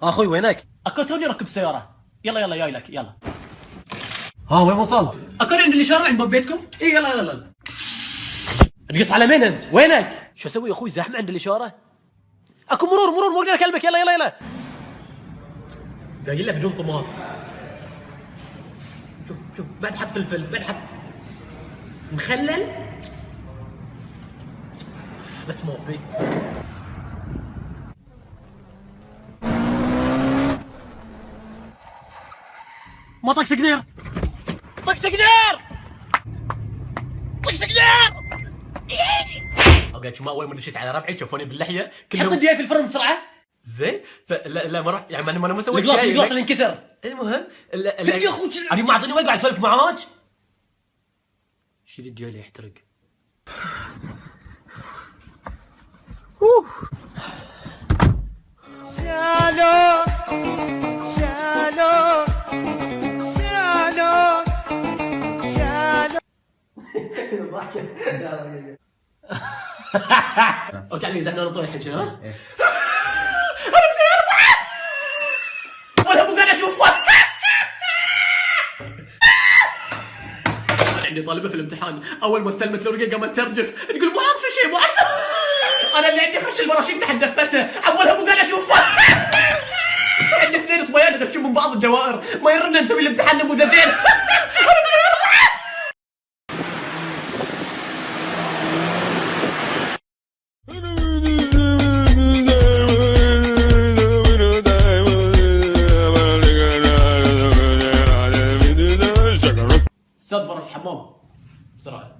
اخوي وينك؟ اكو توني ركب سياره. يلا يلا جاي لك يلا. ها وين وصلت؟ اكو عند الاشاره عند باب بيتكم؟ اي يلا يلا. تقص على مين انت؟ وينك؟ شو اسوي يا اخوي زحمه عند الاشاره؟ اكو مرور مو اقدر اكلمك. يلا يلا يلا. قايل له بدون طماط. شوف بعد حط فلفل بعد حط مخلل بس مو بي. ما طق سكنير. طق سكنير. طق سكنير. اوكي ما اول ما دشيت على ربعي شوفوني باللحيه حط الدياي في الفرن بسرعه. زين لا ما راح يعني انا ما سويت القلاص اللي انكسر. المهم يا اخوي انا ما اعطيني وقت قاعد اسولف معاك. شيل الدياي اللي يحترق. شالو شالو شالو شالو. اوكي علي زعلنا نطول الحين شنو؟ انا بسيارة ولا ابو قاعد اشوف. عندي طالبه في الامتحان اول ما استلمت الورقه قامت ترجف تقول مو عارفه شيء مو عارفه. انا اللي عندي خش البراشيم تحت دفتها اولها ابو قاعد اشوف. عندي اثنين صبيان يخشون من بعض الدوائر ما يرنا نسوي الامتحان نموذجين. استاذ برا الحمام بسرعه.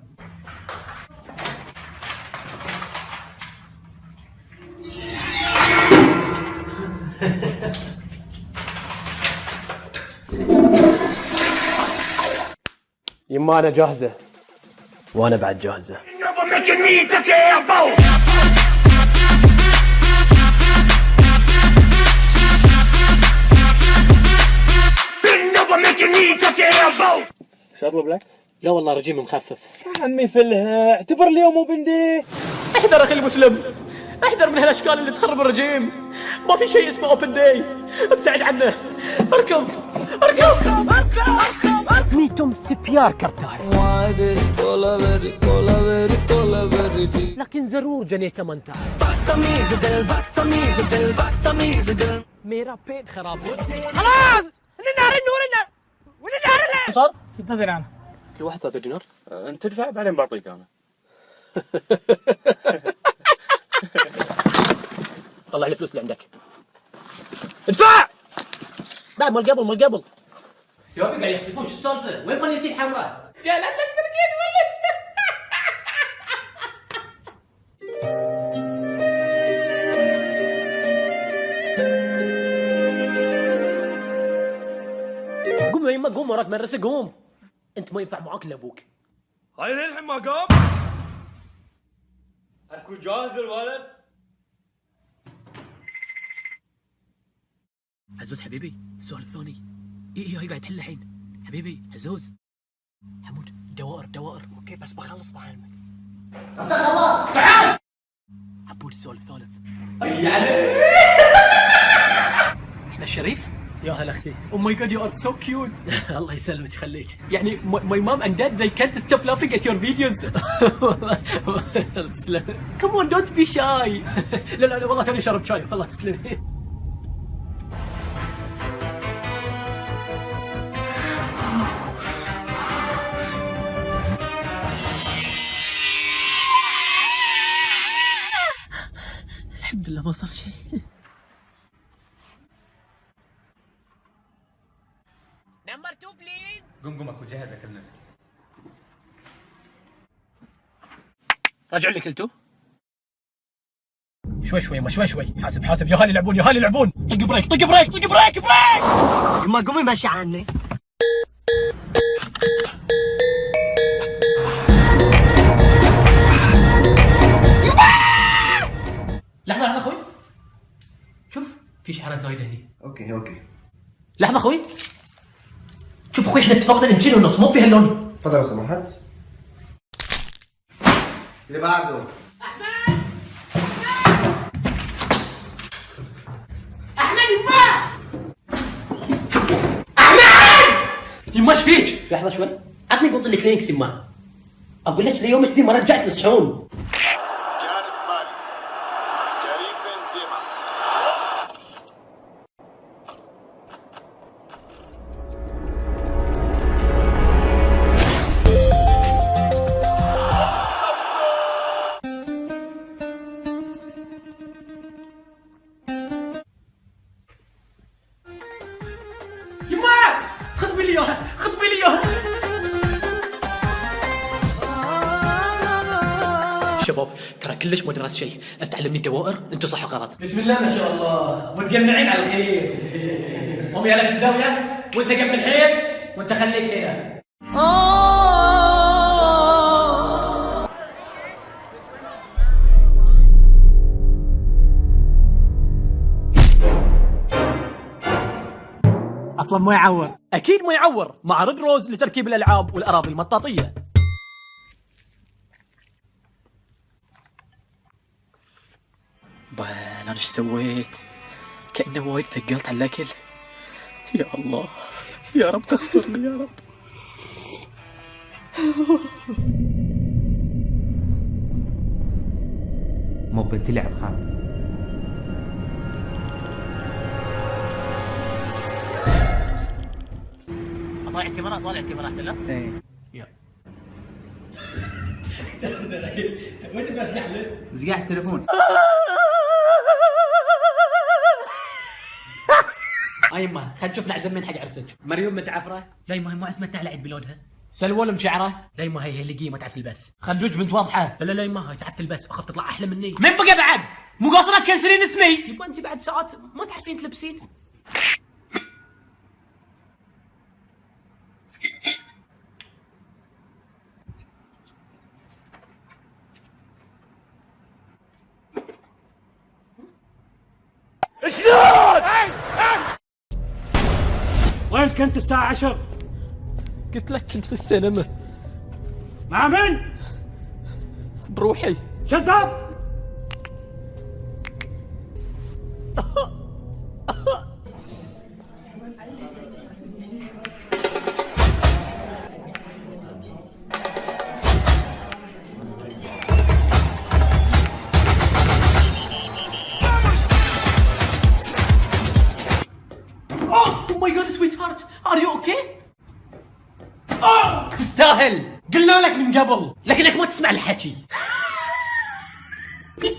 يما انا جاهزه وانا بعد جاهزه. شو اطلب لك؟ لا والله رجيم مخفف. يا عمي فلها اعتبر اليوم اوبن داي. احذر اخي المسلم، احذر من هالاشكال اللي تخرب الرجيم. ما في شيء اسمه اوبن داي، ابتعد عنه. اركض اركض. ميتم سبيار كرتاي لكن ضرور جنيه كمان تعال. मेरा पेट खराब है. خلاص النار اللي صار 6 دينار. كل واحد 3 دينار. انت تدفع بعدين بعطيك انا. طلع لي الفلوس اللي عندك. ادفع. بعد مال قبل ثيابي قاعد يختفون. شو السالفه؟ وين فانيلتي الحمراء؟ قال لك ترقيت ولا قوم يا يما قوم وراك مدرسه قوم. انت ما ينفع معاك الا ابوك. هاي للحين ما قام؟ اكو جاهز الولد؟ عزوز حبيبي السؤال الثاني. اي هاي قاعد تحل الحين. حبيبي عزوز حمود دوائر. اوكي بس بخلص بعلمك. عبود السؤال الثالث. يعني احنا الشريف. يا هلا اختي. Oh my god you are so cute. الله يسلمك يخليك. يعني my mom and dad they can't stop laughing at your videos. تسلم. Come on don't be shy. لا والله توني شربت شاي والله تسلمي. الحمد لله ما صار شيء. نمبر 2 بليز. قم اكو جاهز اكلمك. راجع لي كلتو. شوي ما شوي. حاسب يا هالي يلعبون. طق بريك. يما قومي ماشي عني. لحظة اخوي. شوف في شحنة زايدة هني. اوكي لحظة اخوي. شوف اخوي احنا اتفقنا انجيل ونص مو بهاللون. تفضل لو سمحت. اللي بعده. احمد يما ايش فيك؟ لحظة شوي عطني قط الكلينكس يما اقول لك ليومك ذي ما رجعت الصحون. جارد مالي كريم بنزيما يما خطبي لي اياها خطبي لي اياها. شباب ترى كلش مو دراسة شيء، تعلمني الدوائر انتم صح وغلط. بسم الله ما شاء الله متجمعين على الخير. قوم يلا في الزاوية وانت جنب الحيط وانت خليك هنا. اصلا ما يعور. اكيد ما يعور، مع ريد روز لتركيب الالعاب والاراضي المطاطيه. انا ايش سويت؟ كأنه وايد ثقلت على الاكل. يا الله يا رب تغفر لي يا رب. مو بتلعب خالد. اطالع الكاميرا اطالع الكاميرا سلام. ايه يلا وانت باش نحلف؟ زقاع التليفون. يما خل نشوف نعزم من حق عرسك. مريوم متعفرة؟ لا يما هي مو عزمتها على عيد ميلادها. سلوى مشعره. لا يما هي اللي قيمه تعرف تلبس. خندوج بنت واضحه. لا لا يما هي تعرف تلبس اخاف تطلع احلى مني. من بقى بعد؟ مو قاصره تكنسلين اسمي. يما انت بعد ساعات ما تعرفين تلبسين. وين كنت الساعة 10؟ قلت لك كنت في السينما مع من؟ بروحي. كذاب! Oh my god sweet heart, are you okay? تستاهل، قلنا لك من قبل، لكنك ما تسمع الحكي.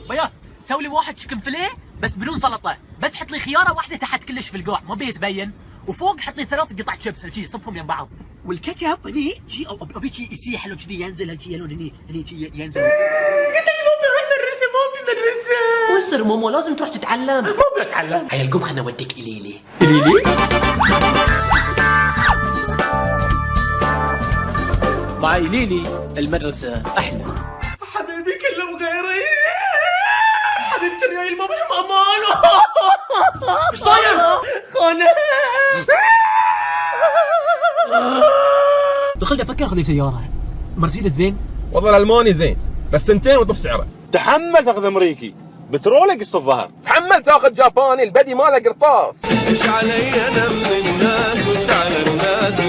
بيا سوي لي واحد تشيكن فيليه بس بدون سلطه، بس حط لي خياره واحده تحت كلش في القوع ما بيتبين، وفوق حط لي 3 قطع شيبس هالشي صفهم يم بعض. والكاتشب هني جي ابي شي يسيح حلو كذي ينزل هالشي يلون هني شي ينزل. قلت لك مو بروح مدرسه ما بمدرسه. ما يصير ماما لازم تروح تتعلم. ما بتعلم. هيا قوم خلنا اوديك اليلي. اليلي؟ مع إليلي المدرسة أحلى. حبيبي كله بغيري. حبيبتي الريال ما بهم أمان. ايش صاير؟ خانة. دخلت أفكر أخذ لي سيارة. مرسيدس زين؟ والله الالماني زين بس سنتين وضب سعره. تحمل تاخذ امريكي بترولك قسط الظهر. تحمل تاخذ جاباني البدي ماله قرطاس. ايش علي انا من الناس وايش على الناس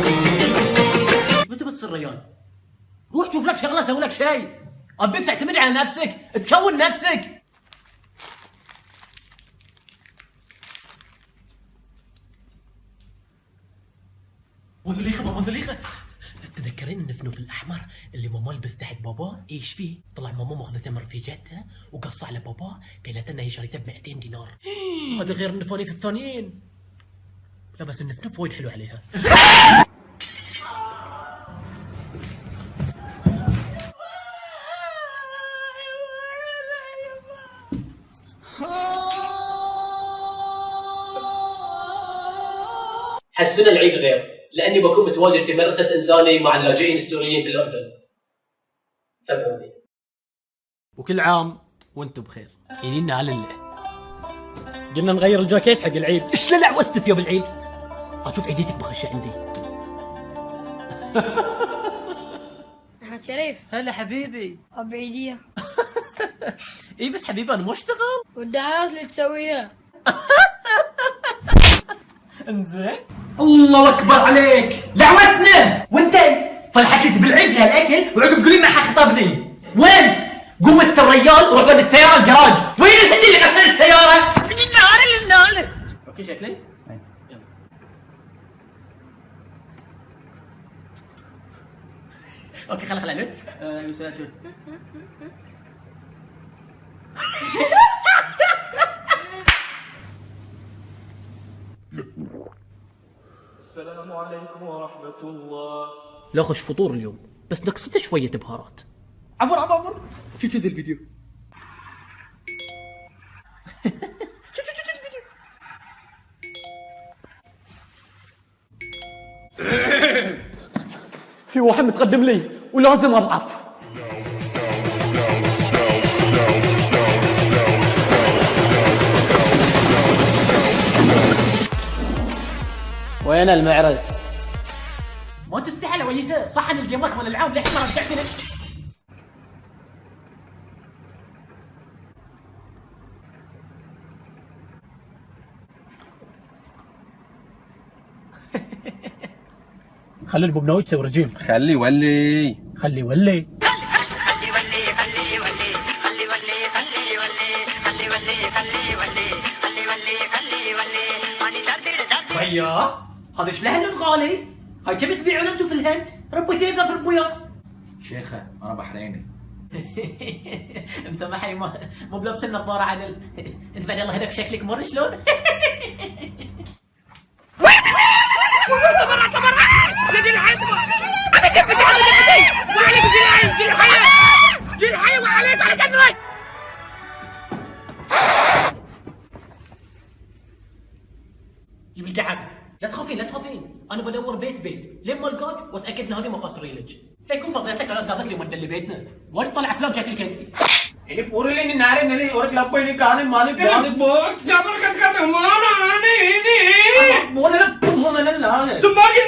متى بس الريال؟ روح شوف لك شغله سوي لك شيء. ابيك تعتمد على نفسك، تكون نفسك. مزليخه مزليخه. تذكرين النفنوف الاحمر اللي ماما لبس تحت بابا؟ ايش فيه؟ طلع ماما ماخذته من رفيجتها وقص على بابا، قالت لنا هي شريته ب 200 دينار. هذا غير النفانيف الثانيين. لا بس النفنوف وايد حلو عليها. هالسنة العيد غير، لأني بكون متواجد في مدرسة إنساني مع اللاجئين السوريين في الأردن. تابعوني. وكل عام وأنتم بخير. ينينا على الله. قلنا نغير الجاكيت حق العيد. إيش لعوزت ثياب العيد؟ أشوف عيديتك بخشة عندي. أحمد شريف. هلا حبيبي. أبو عيدية. إي بس حبيبي أنا ما أشتغل. والدعايات اللي تسويها. انزين الله اكبر عليك لعوسنا وانت فالحكيت بالعيد هالاكل وعقب تقول لي ما خطبني وين قوم وسط الريال وروح ود السياره الجراج وين الهندي اللي غسل السياره النار اوكي شكلي اوكي خلينا يوسف شو السلام عليكم ورحمة الله. لا خش فطور اليوم بس نقصته شويه بهارات عبر شو كذا الفيديو؟ في واحد متقدم لي ولازم اضعف وين المعرس؟ ما تستحل وجهها صحن الجيمات مال العام ليش ما رجعت لك؟ خلي البوبناوي تسوي رجيم خلي ولي. خلي ولي ويا هذا ايش لهن الغالي؟ هاي كم تبيعون انتم في الهند؟ ربيتين ذات ربيات شيخة انا بحريني. مسامحني مو بلابس النظارة عن انت بعد الله هداك شكلك مر شلون؟ جيب الكعب لا تخافين انا بدور بيت لين ما القاك واتاكد ان هذه ما قصري لك لا يكون فضيت لك انا قاعدت لي مدة لبيتنا وين تطلع افلام شكلك انت اللي بوري لي ناري نلي اورك لبيني كان مالك جانك بوت جابر كت مانا اني مو انا لا تباغي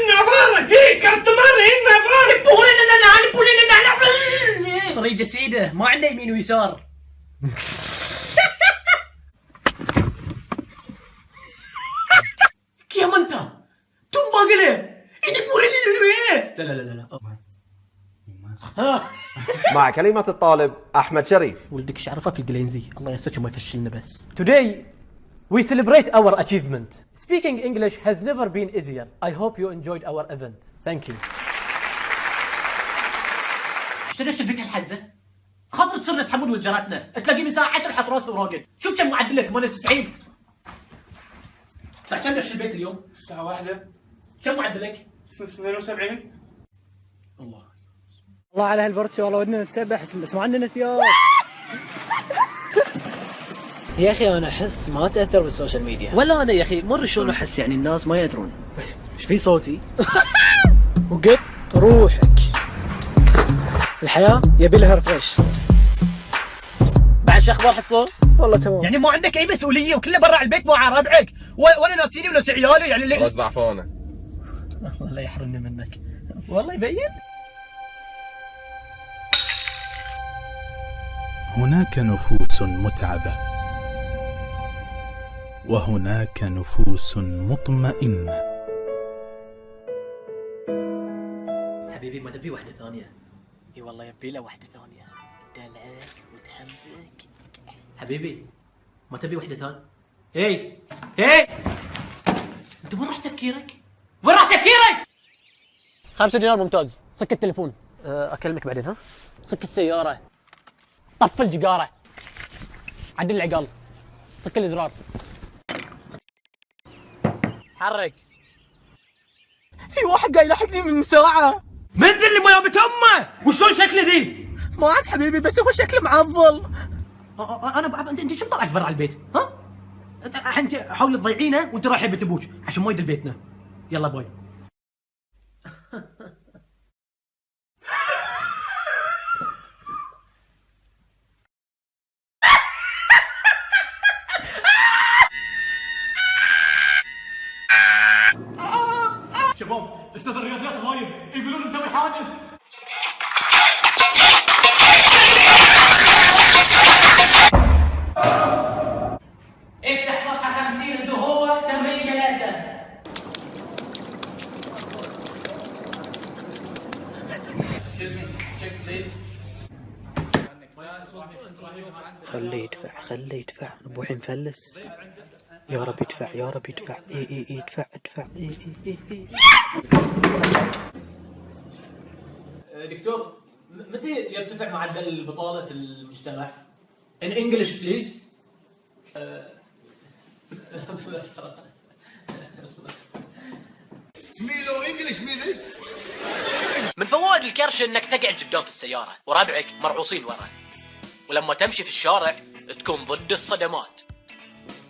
نفارك ايه كاستمر نفارك بوري لنا طريق جسيده ما عنده يمين ويسار كيا منتا تم باقله اني بوري لنا لا مع كلمة الطالب أحمد شريف. ولدك ايش عرفه في الجلينزي الله يستر ما يفشلنا بس Today we celebrate our achievement. Speaking English has never been easier. I hope you enjoyed our event. Thank you. شنو البيت الحزه؟ خاطر تصير ناس حمود وجاراتنا تلاقي من ساعه 10 حط راسه وراقد شوف كم معدله 98 الساعه كم دش البيت اليوم؟ الساعة 1 كم معدلك؟ 72 الله على هالبرتشي والله ودنا نتسبح بس ما عندنا ثياب. يا اخي انا احس ما تاثر بالسوشيال ميديا ولا انا يا اخي مر شلون احس يعني الناس ما يدرون ايش في صوتي؟ وقط روحك الحياه يبي لها رفرش. بعد شو اخبار حصون؟ والله تمام. يعني ما عندك اي مسؤوليه وكله برا على البيت مع ربعك ولا ناسيني ولا عيالي يعني خلاص ضعفونا. والله لا يحرمني منك والله يبين. هناك نفوس متعبة وهناك نفوس مطمئنة. حبيبي ما تبي واحدة ثانية؟ اي والله يبي له واحدة ثانية تدلعك وتحمسك. حبيبي ما تبي واحدة ثانية؟ هي انت وين راح تفكيرك؟ 5 دينار ممتاز. سك التليفون اكلمك بعدين ها؟ سك السيارة طفي الجقارة عدل العقال سك الازرار حرك. في واحد قاعد يلاحقني من ساعة. منزل اللي ما جابت امه. وشلون شكله ذي؟ ما عاد حبيبي بس هو شكله معضل. انا بعرف انت شو مطلعك برا البيت؟ ها؟ انت حاول تضيعينه وانت رايح بيت ابوك عشان ما يدل بيتنا. يلا باي. شباب استاذ الرياضيات غايب يقولون مسوي حادث. افتح صفحة 50 عنده هو تمرين يدفع خليه يدفع، ابوي مفلس. يا رب يدفع يا رب يدفع. اي يدفع ادفع. اي دكتور، متى يرتفع معدل البطالة في المجتمع؟ In English please. من فوائد الكرش انك تقعد قدام في السيارة وربعك مرعوصين ورا، ولما تمشي في الشارع تكون ضد الصدمات،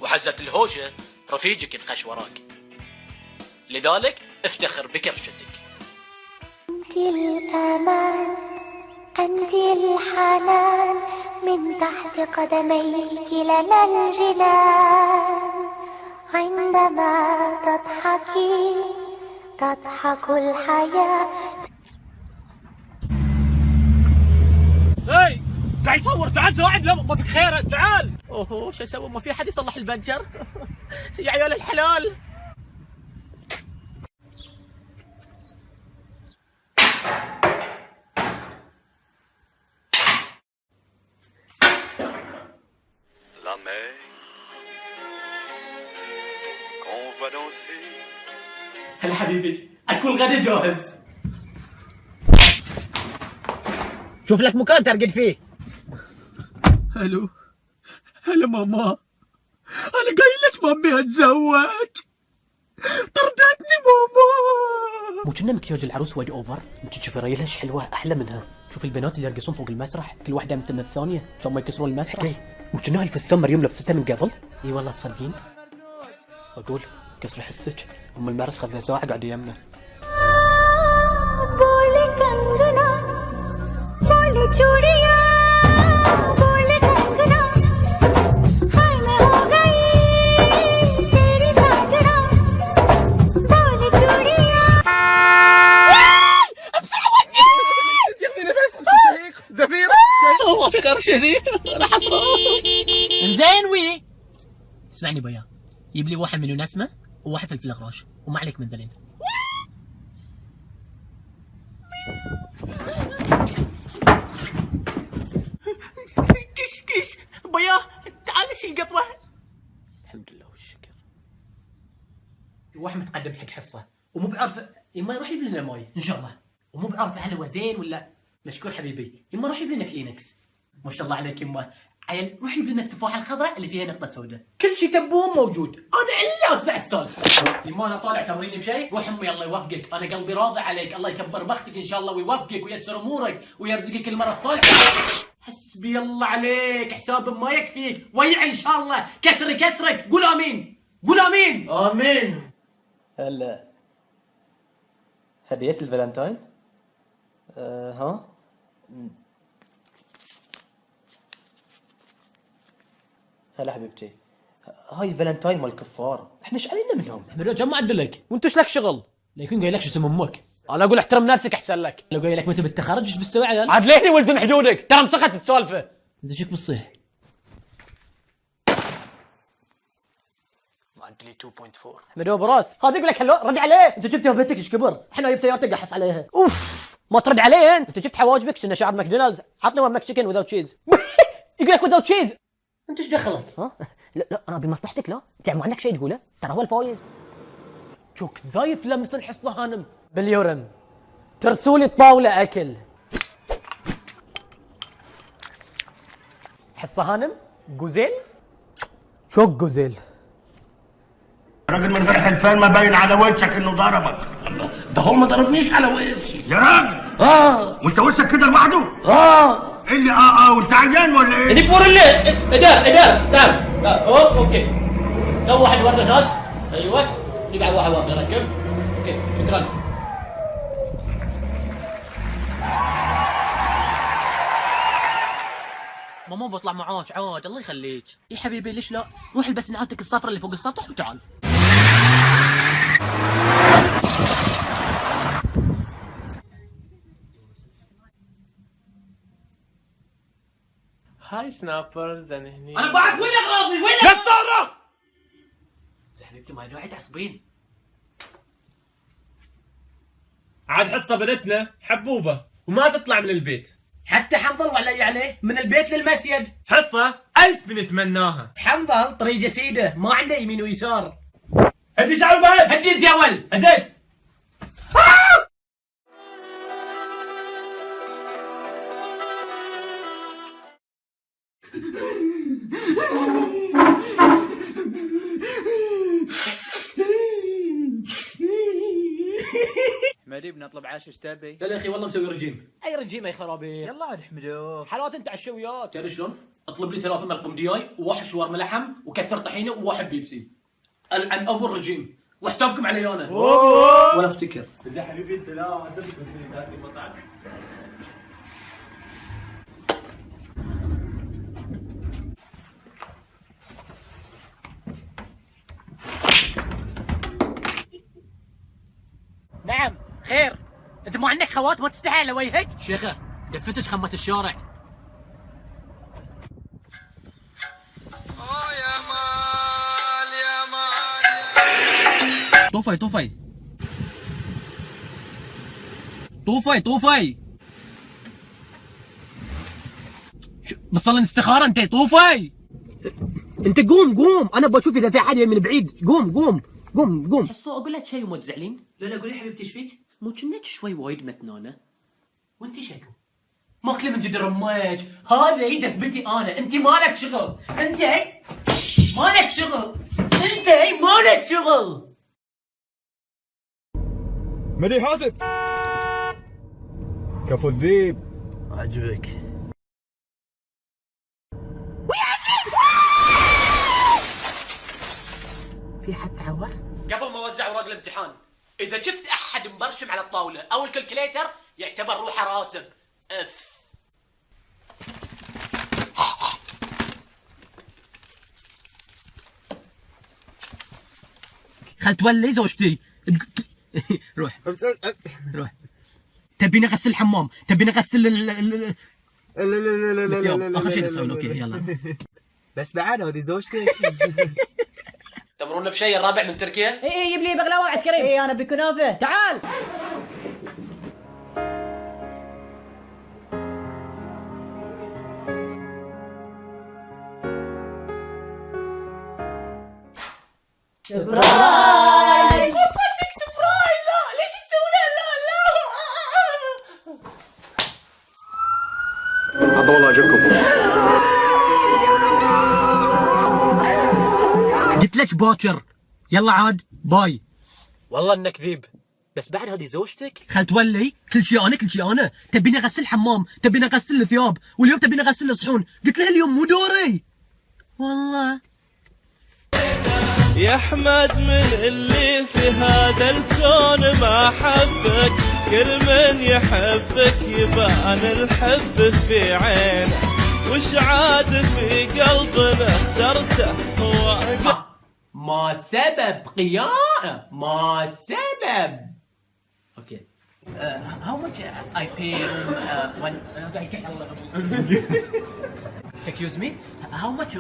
وحزة الهوشة رفيجك ينخش وراك، لذلك افتخر بكرشتك. أنت الأمان، أنت الحنان، من تحت قدميك لنا الجنان، عندما تضحكي تضحك الحياة. هاي قاعد يصور، تعال ساعد. لا ما فيك خير، تعال. اوه شو اسوي؟ ما في احد يصلح البنجر. يا عيال الحلال. La mer, qu'on va danser. هلا حبيبي، اكل غدا جاهز. شوف لك مكان ترقد فيه. الو، هلا ماما، انا قايل لك ما ابي اتزوج، طردتني ماما. مو كنا مكياج العروس وايد اوفر؟ انت تشوفي ريلها حلوه احلى منها. شوف البنات اللي يرقصون فوق المسرح كل واحده امتى من الثانيه عشان ما يكسرون المسرح. مو كنا الفستان مريم لبستها من قبل؟ اي والله تصدقين؟ اقول كسر حسك ام المعرس خذها ساعه قاعده يمنا. बोले कंगना बोले चूड़िया बोले कंगना हाय मैं हो गई तेरी साजना बोले चूड़िया. تاخذي نفس شهيق زفيره. والله في قرش هني انا حصره. زين وي اسمعني بيا، جيب لي واحد من نسمه وواحد فلفل غراش وما عليك من ذلين. كش كش بيا، تعال شيل قطوه. الحمد لله والشكر. واحد متقدم حق حصه ومو بعرف، يما يروح يجيب لنا ماي ان شاء الله، ومو بعرف هل هو زين ولا. مشكور حبيبي. يما روح يجيب لنا كلينكس. ما شاء الله عليك يما. عيل روح يجيب لنا التفاحه الخضراء اللي فيها نقطه سوداء. كل شيء تبون موجود، انا الا اسمع السالفه. يما انا طالع تمرين بشيء، روح امي الله يوفقك، انا قلبي راضي عليك، الله يكبر بختك ان شاء الله ويوفقك وييسر امورك ويرزقك المره الصالحه. حسبي الله عليك، حساب ما يكفيك، ويع ان شاء الله، كسرك، قول امين، قول امين. امين. هلا هدية الفالنتاين؟ ها؟ هلا حبيبتي، هاي فالنتاين مال الكفار، احنا ايش علينا منهم؟ احمد كم معدلك؟ وانت ايش لك شغل؟ ليكون قايل لك شو اسم امك؟ انا اقول احترم نفسك احسن لك. لو قايل لك متى بالتخرج ايش بتسوي عيال؟ عاد ليهني والزم حدودك، ترى مسخت السالفه. انت شيك بتصيح؟ معدلي 2.4. احمد هو براس، هذا يقول لك هلو رد عليه، انت جبت هبتك ايش كبر؟ احنا جايب سيارتك احس عليها. اوف ما ترد عليه انت جبت حواجبك شنو شعر ماكدونالدز، عطني ون ماك تشيكن وذاوت تشيز. يقول لك وذاوت تشيز. انت ايش دخلك؟ ها؟ لا انا بمصلحتك، لا تعرف عندك شيء تقوله؟ ترى هو الفايز. شوك زايف لمس الحصه هانم باليورم، ترسولي الطاوله اكل. حصه هانم جوزيل؟ شوك جوزيل؟ راجل من غير حلفان ما باين على وشك انه ضربك. ده هو ما ضربنيش على وشي يا راجل. وانت وشك كده لوحده؟ ايه اللي وانت عيان ولا ايه؟ اديك ور الليل. ادار تعال. اوكي سوي واحد ورد هناك. ايوه نقعد واحد ورد نركب. اوكي شكرا. ماما بطلع معاك عاد الله يخليك. يا حبيبي ليش لا؟ روح البس نعالتك الصفرة اللي فوق السطح وتعال. هاي سنابرز انا هني. انا بعرف وين اغراضي، وين لا تطرق. زين حبيبتي ما داعي تعصبين. عاد حصه بنتنا حبوبه وما تطلع من البيت. حتى حنظل ولا عليه من البيت للمسجد. حصه ألف بنتمناها. تحنظل طريقه سيده ما عنده يمين ويسار. هدي شعر بعد. هديت يا ول هديت. حمدي بنطلب عاش ايش تبي؟ لا يا اخي والله مسوي رجيم. اي رجيم يا خرابي. يلا عاد حمدو. حلوات انت على الشويات. تعرف شلون؟ اطلب لي 3 ملقم دياي وواحد شاورما لحم وكثر طحينه وواحد بيبسي. عن اول رجيم وحسابكم علي انا. ولا افتكر. يا حبيبي انت لا تبي تاكل مطعم. نعم خير. انت ما عندك خوات ما تستحي على وجهك؟ شيخه دفتش خمة الشارع. طوفي طوفي طوفي طوفي. بتصلي استخارة انت. طوفي انت قوم انا بشوف اذا في احد من بعيد. قوم. حسوا اقول لك شيء وما تزعلين؟ لا قولي حبيبتي ايش فيك؟ مو كنك شوي وايد متنونه؟ وانت شكو؟ ماكله من جد رماج. هذا ايدك بنتي انا. انت مالك شغل. انت هي مالك شغل. مدي حاسب. كفو الذيب. عجبك. في حد تعور؟ قبل ما اوزع اوراق الامتحان اذا شفت احد مبرشم على الطاوله او الكالكوليتر يعتبر روحه راسب. اف. خل تولي زوجتي. روح. تبيني اغسل الحمام. تبيني اغسل لا اخر شيء نسوي. اوكي يلا. بس بعد هذه زوجتك. تمرون بشيء الرابع من تركيا؟ اي جيب لي بغلاوه عسكري. اي انا بكنافه. تعال. سبرايز. لا ليش تسوونها؟ لا عبد الله اجركم. قلت لك باكر. يلا عاد باي. والله انك ذيب. بس بعد هذه زوجتك؟ خل تولي. كل شيء انا. تبيني اغسل الحمام. تبيني اغسل الثياب. واليوم تبيني اغسل الصحون. قلت له اليوم مو دوري والله. يا احمد من اللي في هذا الكون ما حبك. كل من يحبك يبان الحب في عينه. وش عاد في قلبنا اخترته هو. ما سبب قيامة؟ ما سبب؟ اوكي. How much I pay when excuse me? How much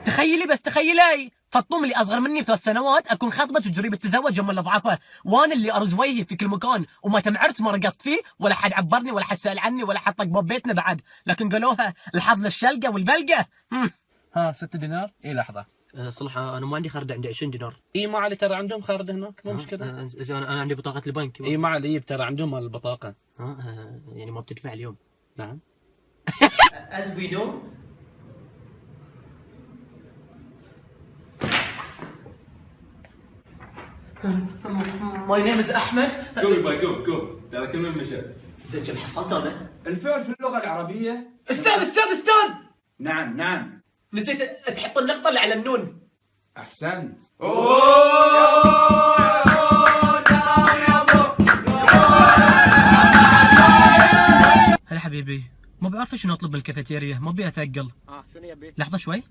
تخيلي فطوم اللي اصغر مني ب3 سنوات اكون خطبت وجريب التزوج يوم الاضعافه. وانا اللي ارز وجهي في كل مكان وما تم عرس ما رقصت فيه ولا حد عبرني ولا حد سال عني ولا حد طق باب بيتنا بعد. لكن قالوها الحظ للشلقه والبلقه. ها 6 دينار. اي لحظه. صراحة أنا ما عندي خرد. عندي 20 دينار. اي ما علي ترى عندهم خارد هناك مو مشكله. أنا عندي بطاقة البنك. اي ما علي ترى عندهم مال البطاقه. يعني ما بتدفع اليوم. نعم. as we know my name is أحمد. جو ترى كل من مشى. زين كم حصلت انا؟ الفعل في اللغة العربية. استاذ نعم. نسيت تحط النقطة اللي على النون. أحسنت. هلا حبيبي. ما بعرف شنو اطلب بالكافيتيريا. ما ابي اثقل. شنو يبي؟ لحظة شوي.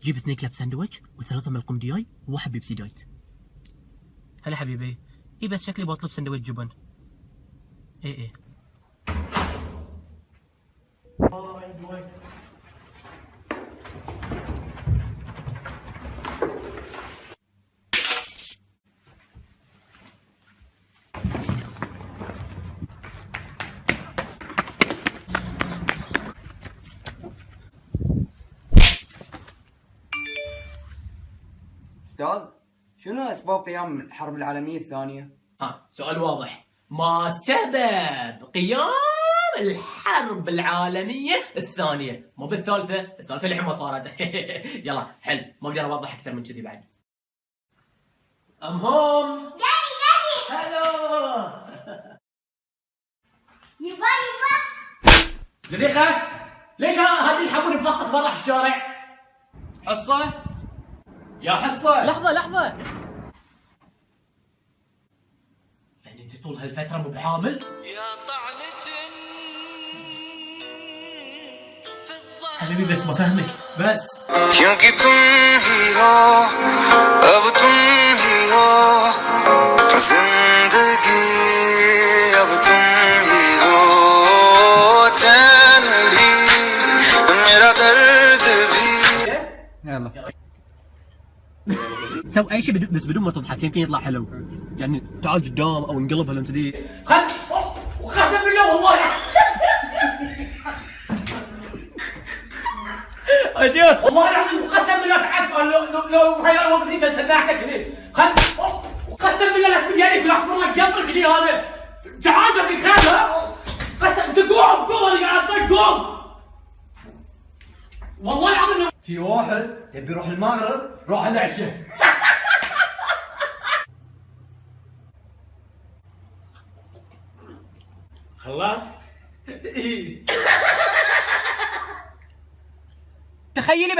جيب 2 كلاب ساندويتش و3 ملقم دياي وواحد بيبسي دايت. هلا حبيبي. اي بس شكلي بطلب سندويتش جبن. اي أستاذ، شنو أسباب قيام الحرب العالمية الثانية؟ سؤال واضح. ما سبب قيام الحرب العالمية الثانية؟ مو بالثالثة، الثالثة لحين ما صارت. يلا حل، ما اقدر اوضح اكثر من كذي بعد. هوم. هلو. يبا زليخة، ليش هذه الحبون مفخخ برا في الشارع؟ حصة؟ يا حصة. لحظة. يعني انت طول هالفترة مو بحامل؟ حبيبي بس ما فهمك بس. क्योंकि तुम ही हो अब तुम ही हो जिंदगी अब तुम ही हो चैन भी मेरा दर्द भी يلا سوي اي شيء بس بدون ما تضحك، يمكن يطلع حلو. يعني تعال قدام او انقلبها لو كذي. وقسم بالله والله. اجل والله العظيم وقسم بالله تعرف لو هاي الوقت هيك سلاحتك هني. وقسم بالله لا تكون يدك لا احفر لك جبرك هني هذا. تعال في الخيمه. قسم قوم انا قاعد قوم. والله العظيم في واحد يبي يروح المغرب روح العشاء. خلصت؟ ايه. تخيلي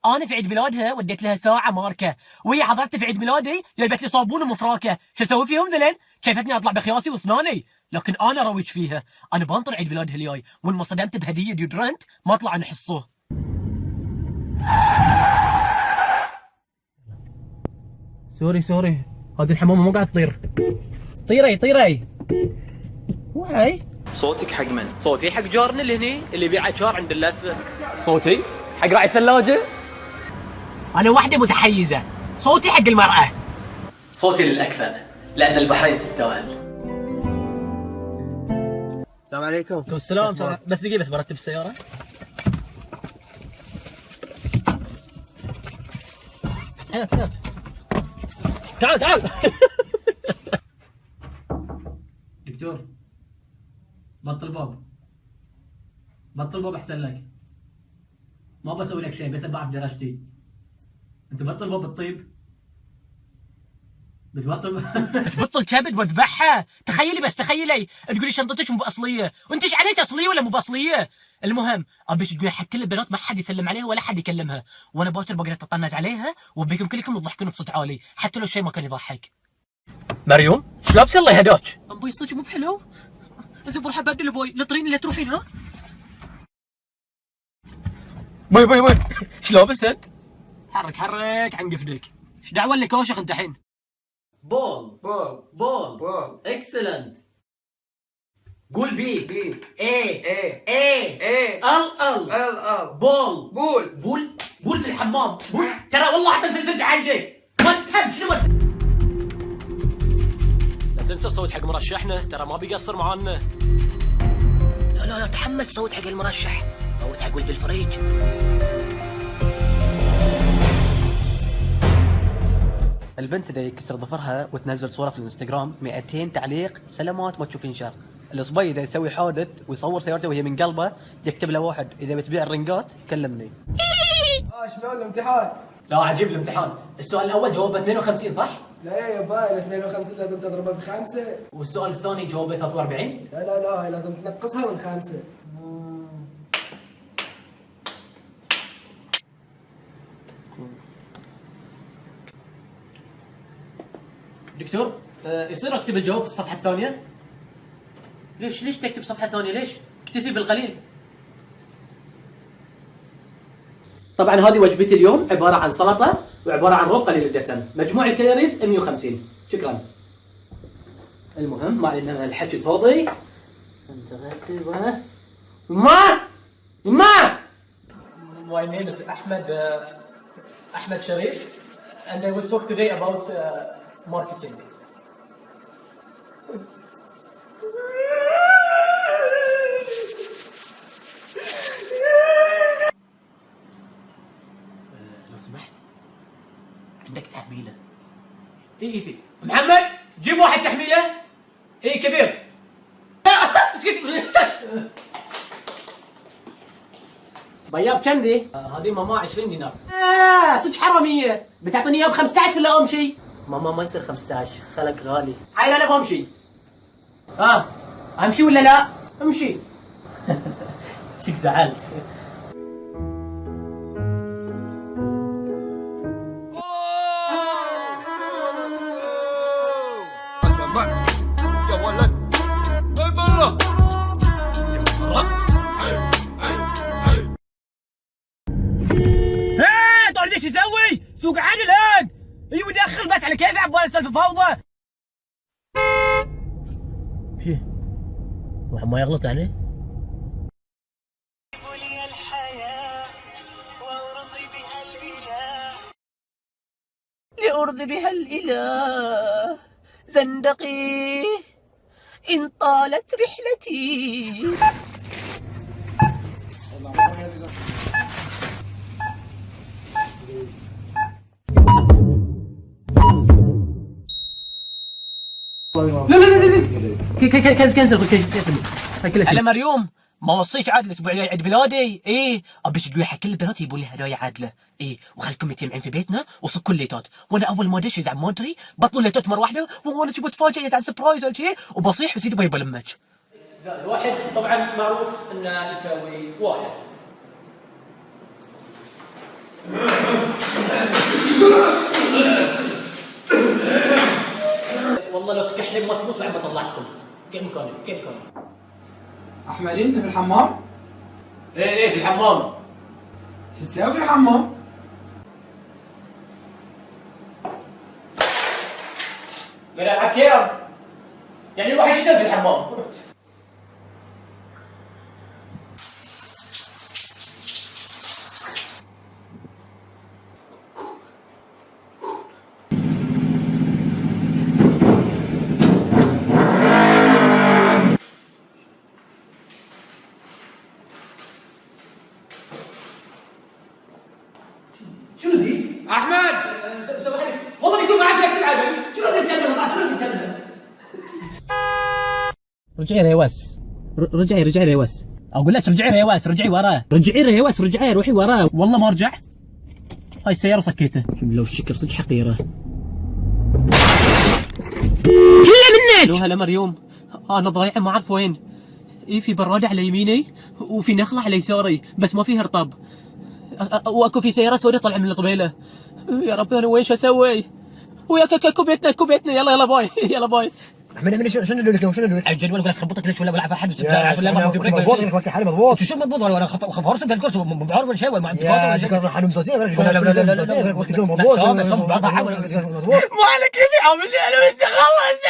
انا في عيد ميلادها وديت لها ساعه ماركه، وهي حضرت في عيد ميلادي جايبت لي صابون ومفراكه. شو اسوي فيهم ذلين؟ شايفتني اطلع بخياسي واسناني، لكن انا روج فيها. انا بنطر عيد ميلادها الجاي، وان ما صدمت بهديه ديودرنت ما اطلع نحصه. سوري هذه الحمامه مو قاعد تطير. طيري وهاي. صوتك حق من؟ صوتي حق جارنا اللي هني اللي يبيع عشار عند اللفه. صوتي حق راعي الثلاجة. انا وحده متحيزه، صوتي حق المراه. صوتي للأكفأ لأن البحرين تستاهل. السلام عليكم. السلام. بس دقيقه بس برتب السياره. حياك تعال. دكتور بطل باب احسن لك. ما بسوي لك شيء بس بعرف درجتي. انت بطل باب الطيب. بتبطل كبد واذبحها. تخيلي تقولي شنطتك مو باصليه، وانت ايش عليك اصليه ولا مو باصليه؟ المهم ابيك تقولي حق كل البنات ما حد يسلم عليها ولا حد يكلمها، وانا باكر بقعد اتطنز عليها وبيكم كلكم تضحكون بصوت عالي حتى لو الشيء ما كان يضحك. مريم ايش لابسه الله يهداك؟ ابوي صدق مو بحلو؟ اذا بروح ابدل ابوي نطرين اللي تروحين ها؟ باي ايش لابس انت؟ حرك عن قفدك. ايش دعوه لك كوشخ انت الحين؟ بول اكسلنت. قول بي ايه ال بول في الحمام. ترى والله احمد في الفرقة حنجي ما تفهم شنو لا تنسى الصوت حق مرشحنا، ترى ما بيقصر معانا. لا تحمل صوت حق المرشح، صوت حق ولد الفريج. البنت ذا يكسر ظفرها وتنزل صورة في الانستغرام 200 تعليق سلامات ما تشوفين شر. الصبي اذا يسوي حادث ويصور سيارته وهي من قلبه يكتب له واحد اذا بتبيع الرنقات كلمني. شلون الامتحان؟ لا عجيب الامتحان. السؤال الاول جوابه 52 صح؟ لا يا باي ال 52 لازم تضربها ب5. والسؤال الثاني جوابه 43؟ لا هاي لازم تنقصها من 5. دكتور يصير اكتب الجواب في الصفحة الثانية؟ ليش تكتب صفحة ثانية ليش؟ اكتفي بالقليل. طبعا هذه وجبتي اليوم عبارة عن سلطة وعبارة عن روب قليل الدسم، مجموع الكالوريز 150. شكرا. المهم ما علينا الحكي الفاضي. انت غدي ما My name is Ahmed Sharif and I will talk today about marketing. لو سمحت عندك تحميله. اي في محمد جيب واحد تحميله. اي كبير. بياض كم ذي؟ هذه ماما 20 دينار. صدق حراميه. بتعطيني اياه ب 15 ولا امشي؟ ماما ما يصير 15 خلق غالي. عيل انا بمشي. امشي ولا لا؟ امشي. شك زعلت. طول ايش يسوي؟ سوق عدل هاد. ايوه يدخل بس على كيف عبالي سالفه فوضى. شي؟ واحد ما يغلط يعني؟ لأرضي بها الإله زندقي إن طالت رحلتي. لا كنسل على مريوم ما وصيك عاد الاسبوع الجاي عيد ميلادي. ايه ابيك تقولي حق كل البنات يبون لي هدايا عادله. ايه وخليكم متجمعين في بيتنا وصكوا الليتات، وانا اول ما ادش يزعم ما ادري بطلوا الليتات مره واحده وانا تبغى تفاجئ يزعم سبرايز ولا شيء وبصيح وسيدي باي بلمج. الواحد طبعا معروف انه يساوي واحد. والله لو تكحلم ما تموت بعد ما طلعتكم. كيف مكانك؟ كيف مكانك؟ احمد انت في الحمام؟ ايه في الحمام. شو تسوي في الحمام؟ قال العب كيرم. يعني الواحد يسوي في الحمام. شنو ذي؟ احمد والله يكون معك فيك تلعب. شنو ذي الكلمه؟ شنو ذي الكلمه؟ رجعي ريواس. رجعي ريواس. اقول لك رجعي ريواس. رجعي وراه. رجعي ريواس. رجعي روحي وراه. والله ما ارجع. هاي السياره سكيته. لو الشكر صدق حقيره. كلها منك. لو هلا مريوم انا ضايعه ما اعرف وين. اي في براده على يميني وفي نخله على يساري بس ما فيها رطب. واكو في سياره سوري طلع من القبيله. يا ربي انا وين شو اسوي؟ ويا كوبيتنا يلا باي. يلا باي. احمد شنو اللي لك شنو اللي لك؟ الجدول اقول لك خبطك ليش ولا بلعب احد ولا ما في مضبوط وقت حالي مضبوط. شو مضبوط ولا خف هرسه الكرسي بعرف ولا شيء ولا عندي يا دكتور حالي ممتازين لا وقت اليوم مضبوط مضبوط. مو على كيفي عاملني انا بس خلص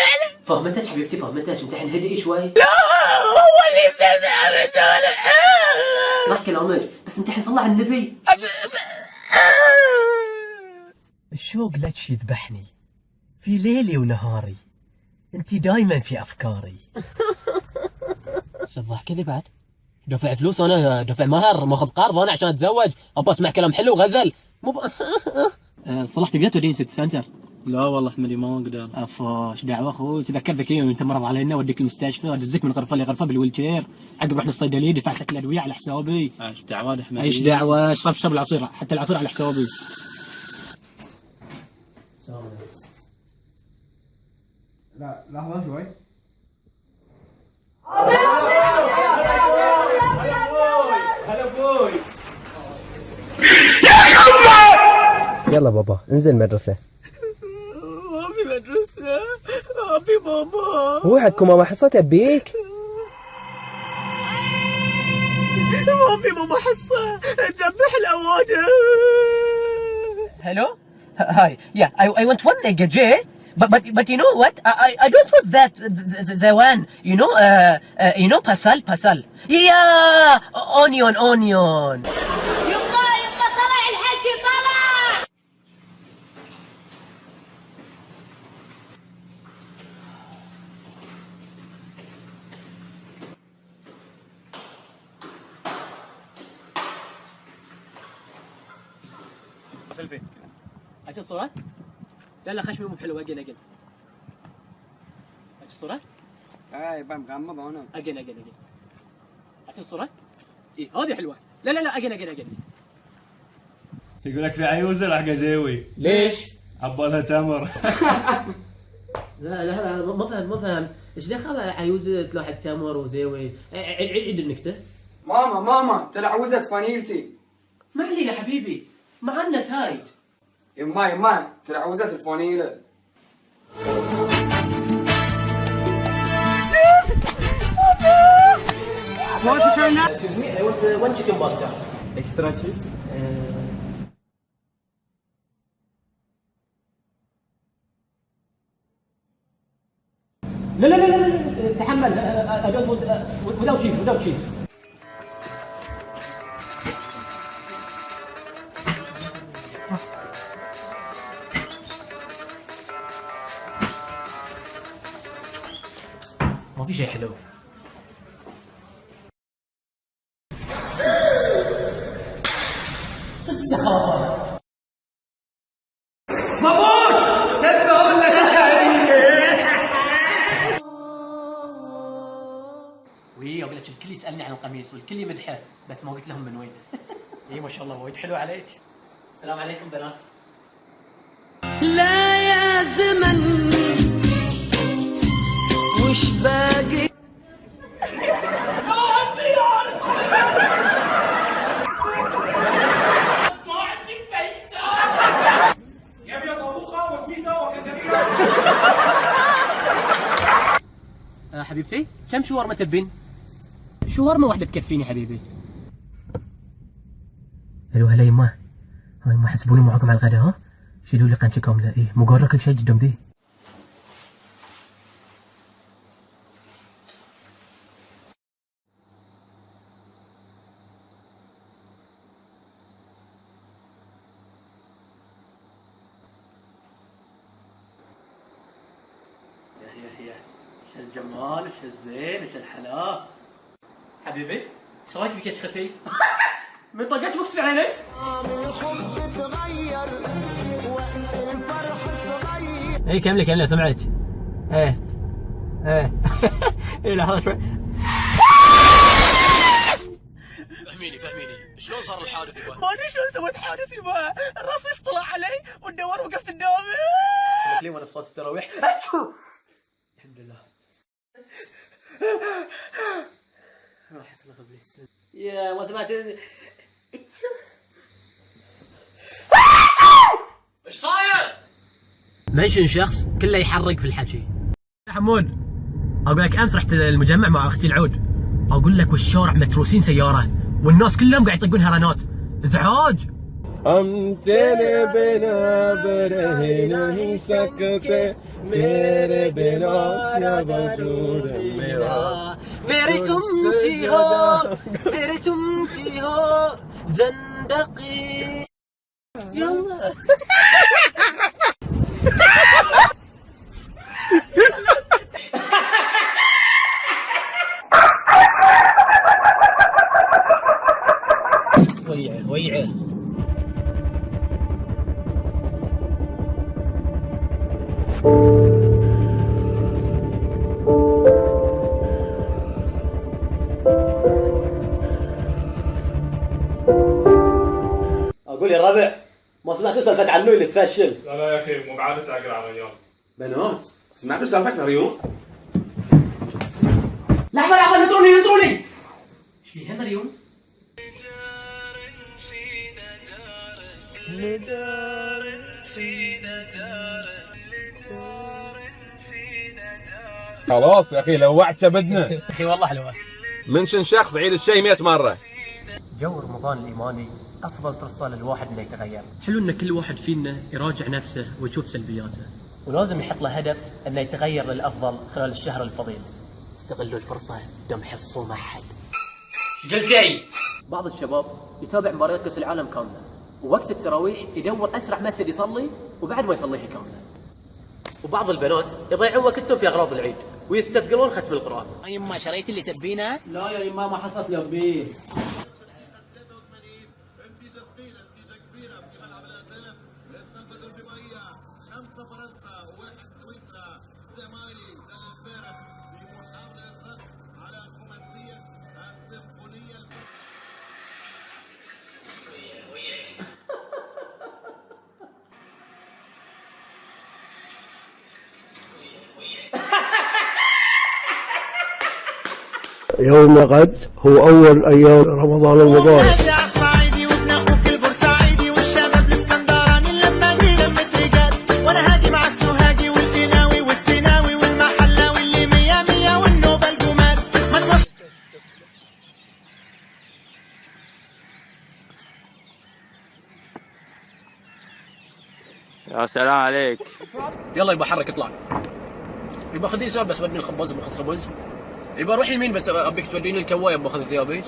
احلم. فهمتك حبيبتي فهمتك انت الحين هدئي شوي. لا هو اللي مسوي بس صح كلامك بس انت الحين صلى على النبي. الشوق لك يذبحني في ليلي ونهاري. انت دايما في افكاري. شو الضحكه ذي بعد؟ دافع فلوس انا دافع مهر ماخذ قرض انا عشان اتزوج ابى اسمع كلام حلو غزل مو صلحت بيت ودين سيتي سنتر؟ لا والله حمدي ما اقدر. ايش دعوه اخوي تذكرتك يوم انت مرض علينا وديك المستشفى ادزك من غرفه لغرفه بالويل شير عقب رحنا الصيدليه دفعت لك الادويه على حسابي. ايش دعوه حمدي؟ ايش دعوه اشرب العصير حتى العصير على حسابي. لا لحظة شوي. يلا بابا انزل مدرسة. ما في مدرسة ما في ماما. هو حقكم ماما حصة أبيك؟ ما في ماما حصة ذبح الأوادم. Hello? Hi. Yeah, I want one mega J. But you know what? I don't want that the one. You know pasal. Yeah, onion. يما طلع الحكي طلع. سيلفي. هاتي الصورة؟ لا خشمي مو بحلو. اجين هاتي الصورة؟ اي يبقى مغمض انا. اجين هاتي الصورة؟ اي هذه حلوة. لا اجين. يقول لك في عيوزة راح قزاوي. ليش؟ عبالها تمر. لا ما فهم. ايش دخل عيوزة تلاحق تمر وزاوي؟ عيد النكتة. ماما تلعوزة فانيلتي. ما علي يا حبيبي، معنا تايد. يما تلعوزة الفانيلة. Excuse me, I want one chicken pasta. Extra cheese. لا تحمل. I don't want without cheese. ما في شيء حلو. سخافة. مبروك سبهم لك. وي اقول لك الكل يسالني عن القميص والكل يمدحه بس ما قلت لهم من وين. اي ما شاء الله وايد حلو عليك. السلام عليكم بنات. لا يا زمن وش باقي. حبيبتي كم شاورما تبين؟ شاورما واحدة تكفيني حبيبي. الو هلا يما. هاي ما حسبوني معاكم على الغداء ها؟ شيلوا لي قنشة كاملة. ايه مو قارة كل شيء قدام ذي. يا ايش الجمال وش الزين وش الحلاوة. حبيبي ايش رايك في كشختي؟ من طقت بوكس في عينك؟ الحب تغير وقت الفرح تغير. اي كملي سمعت. ايه ايه لحظة شوي. فهميني شلون صار الحادث يبا؟ ما ادري شلون سويت حادث يبا. الرصيف طلع علي والدوار وقفت قدامي. ليه وانا في صوت التراويح. الحمد لله. راحت الغبيس. يا ما سمعت. ايش صاير؟ منشن شخص كله يحرق في الحكي. يا حمود اقول لك امس رحت المجمع مع اختي العود. اقول لك والشارع متروسين سياره والناس كلهم قاعد يطقون هرانات. ازعاج. तेरे बिना बरहना ही सकते तेरे बिना क्या वजूद मेरा मेरी तुमची हो زندقي. يلا ويعه اقول يا الربع ما سمعتوا سالفه عنو اللي تفشل؟ لا يا اخي مو بعد تعقل على ريال. بنات سمعتوا سالفه مريوم؟ لحظه نطروني. ايش فيها مريوم؟ خلاص يا اخي لوعت شبدنا. اخي والله حلوه. منشن شخص عيد الشيء 100 مره. جو رمضان الايماني افضل فرصه للواحد انه يتغير. حلو ان كل واحد فينا يراجع نفسه ويشوف سلبياته ولازم يحط له هدف انه يتغير للافضل خلال الشهر الفضيل. استغلوا الفرصه دام حصوا مع حد. ايش قلتي؟ بعض الشباب يتابع مباريات كاس العالم كامله ووقت التراويح يدور اسرع مسجد يصلي وبعد ما يصليها كامله. وبعض البنات يضيعون وقتهم في اغراض العيد ويستثقلون ختم القران. يما شريت اللي تبينه؟ لا يا يما ما حصلت لي اخبيه. فرنسا وواحد سويسرا. زمايلي الفارق بمحاولة الرد على خماسية السيمفونية يوم غد هو أول أيام رمضان المبارك. الصعيدي وابن اخوك البورسعيدي والشباب الاسكندراني اللماني لمة رجال، وانا هاجي مع السوهاجي والقناوي والسيناوي والمحلاوي اللي مية مية والنوبة الجمال. يا سلام عليك. يلا يبا حرك اطلع. يبا خذ يسار بس بدني الخبز باخذ خبز. يبا روح يمين بس ابيك توديني الكوايه باخذ ثيابي.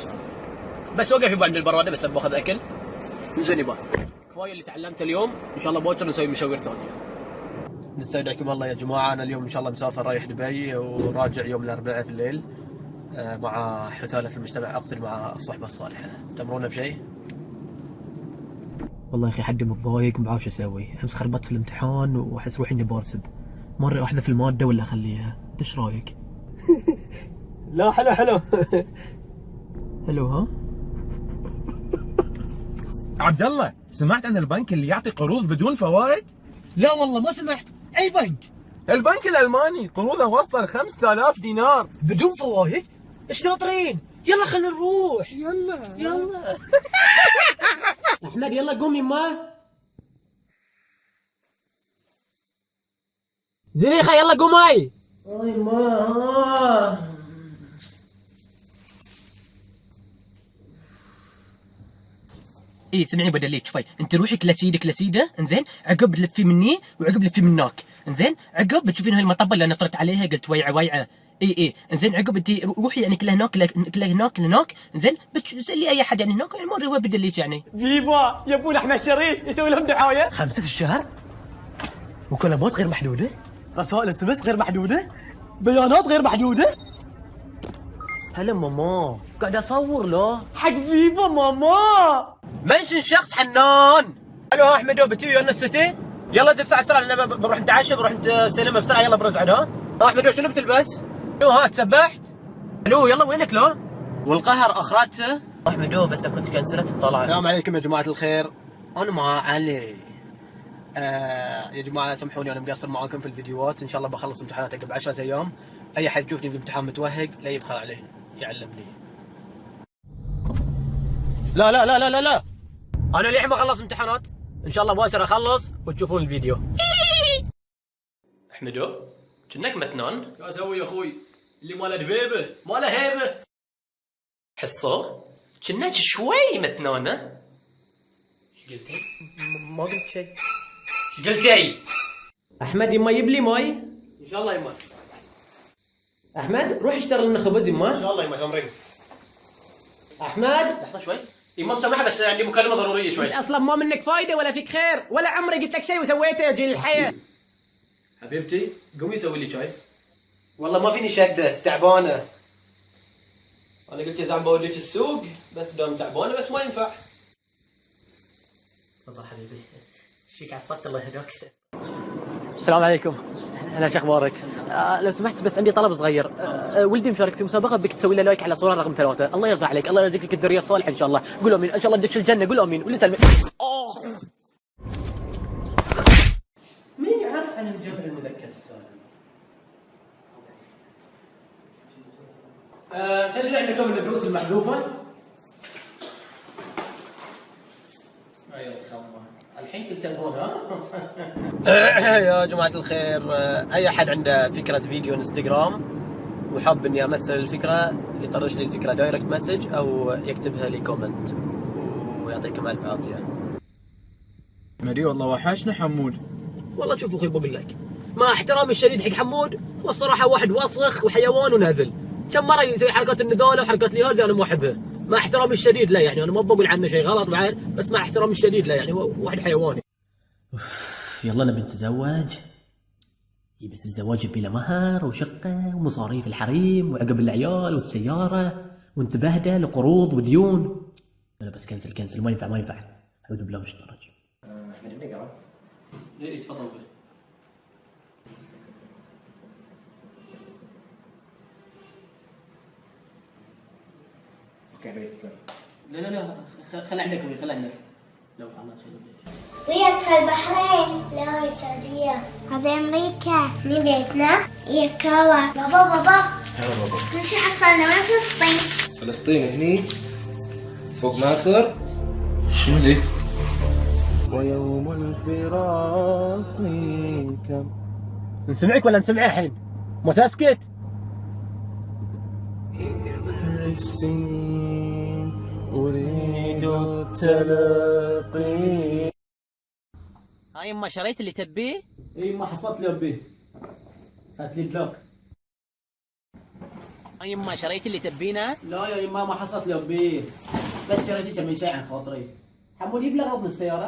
بس وقف يبا عند البراده بس باخذ اكل. زين يبا. كفايه اللي تعلمته اليوم، ان شاء الله بوتر نسوي مشاوير ثانيه. نستودعكم الله يا جماعه، انا اليوم ان شاء الله مسافر رايح دبي وراجع يوم الاربعاء في الليل مع حثالة المجتمع، اقصد مع الصحبه الصالحه. تمرون بشيء؟ والله يا اخي حدي متضايق ما بعرف شو اسوي، امس خربطت في الامتحان واحس روحي اني بارسب. مره واحده في الماده ولا اخليها؟ انت ايش رايك؟ لا حلو حلو. حلو ها؟ عبد الله، سمعت عن البنك اللي يعطي قروض بدون فوائد؟ لا والله ما سمعت. اي بنك؟ البنك الالماني، قروضه واصله ل 5000 دينار بدون فوائد؟ ايش ناطرين؟ يلا خلينا نروح. يلا احمد يلا قوم يما. زليخه يلا قومي. اي ما اي سمعني بدليك شوي. انت روحي كلاسيدك لسيده انزين، عقب لفي مني وعقب لفي منك انزين، عقب بتشوفين هاي المطبه اللي انا طرت عليها قلت ويعه ويعه. اي انزين عقب انت روحي يعني كلها هناك هناك انزين، بتسالي اي احد يعني هناك المره هو بدليك يعني. فيفا يا ابو احمد شريف يسوي لهم دعايه. 5 في الشهر، مكالمات غير محدوده، رسائل اس ام اس غير محدوده، بيانات غير محدوده. هلا ماما قاعد اصور له حق فيفا ماما. منشن شخص حنان. الو ها احمد بتجي ويانا السيتي؟ يلا انت بسرعه انا بروح نتعشى بروح سينما بسرعه. يلا برزعد ها احمد شنو بتلبس؟ الو ها تسبحت؟ الو يلا وينك لو؟ والقهر اخرته؟ احمد بس كنت كنسلت الطلعه. السلام عليكم يا جماعه الخير، انا مع علي. يا جماعه سامحوني انا مقصر معاكم في الفيديوهات، ان شاء الله بخلص امتحانات عقب 10 ايام. اي حد يشوفني في الامتحان متوهق لا يبخل عليه يعلمني. لا لا لا لا لا لا انا ليه ما اخلص امتحانات، ان شاء الله باكر اخلص وتشوفون الفيديو. احمدو كأنك متنون. شو اسوي يا اخوي؟ اللي ماله دبيبه ماله هيبه. حصه كأنك شوي متنونه. ايش قلتي؟ ما قلت شيء. ايش قلتي؟ احمد يما يجيب لي ماي؟ ان شاء الله يما. احمد روح اشتري لنا خبز يما. ان شاء الله يما تمرين. احمد لحظه شوي يما مسامحه بس عندي مكالمه ضروريه شوي. انت اصلا ما منك فايده ولا فيك خير ولا عمري قلت لك شيء وسويته يا جيل الحياه. حبيبتي قومي سوي لي شاي. والله ما فيني شده تعبانه. انا قلت يا زعما بوديك السوق بس دام تعبانه بس ما ينفع. تفضل حبيبي. ايش فيك عصبت الله يهداك. السلام عليكم. هلا شو اخبارك؟ لو سمحت بس عندي طلب صغير. ولدي مشارك في مسابقه بك تسوي له لايك على صوره رقم 3. الله يرضى عليك، الله يرزقك لك الذريه الصالحه ان شاء الله. قول امين ان شاء الله تدش الجنه. قول امين واللي سلمك. مين يعرف عن الجبل المذكر السالم؟ سجل عندكم الدروس المحذوفه. ايوه الحين تنتبهون ها؟ يا جماعة الخير، أي أحد عنده فكرة فيديو انستغرام وحاب إني أمثل الفكرة يطرش لي الفكرة دايركت مسج أو يكتبها لي كومنت، ويعطيكم ألف عافية. مري والله وحشنا حمود. والله شوف أخوي بقول لك مع احترامي الشديد حق حمود، والصراحة واحد وسخ وحيوان ونهذل. كم مرة يسوي حركات النذالة وحركات اليهال أنا ما أحبها. مع احترامي الشديد لا يعني انا ما بقول عنه شيء غلط بعد، بس مع احترامي الشديد لا يعني هو واحد حيواني. يلا نبي نتزوج. بس الزواج يبي له مهر وشقه ومصاريف الحريم وعقب العيال والسياره ونتبهدل وقروض وديون. لا بس كنسل ما ينفع. اعوذ بالله من الشيطان الرجيم. احمد بنقرا؟ اي تفضل. تسلم. لا لا لا خل عندك ابوي، خل عندك. لو عملت شيء وياك البحرين. لا هي السعودية. هذه أمريكا. مين بيتنا؟ هي كوا. بابا هلا بابا. كل شي حصلنا وين فلسطين؟ فلسطين هني فوق ناصر. شنو ذي؟ ويوم الفراق كم. نسمعك ولا نسمعها الحين؟ ما تسكت. السنين أريد التلاقي. هاي يما شريت اللي تبيه؟ اي ما حصلت لي ابيه. هات لي بلوك. هاي يما شريت اللي تبينه؟ لا يا يما ما حصلت لي ابيه. بس شريت من شيء عن خاطري. حمودي يبلغ من السيارة.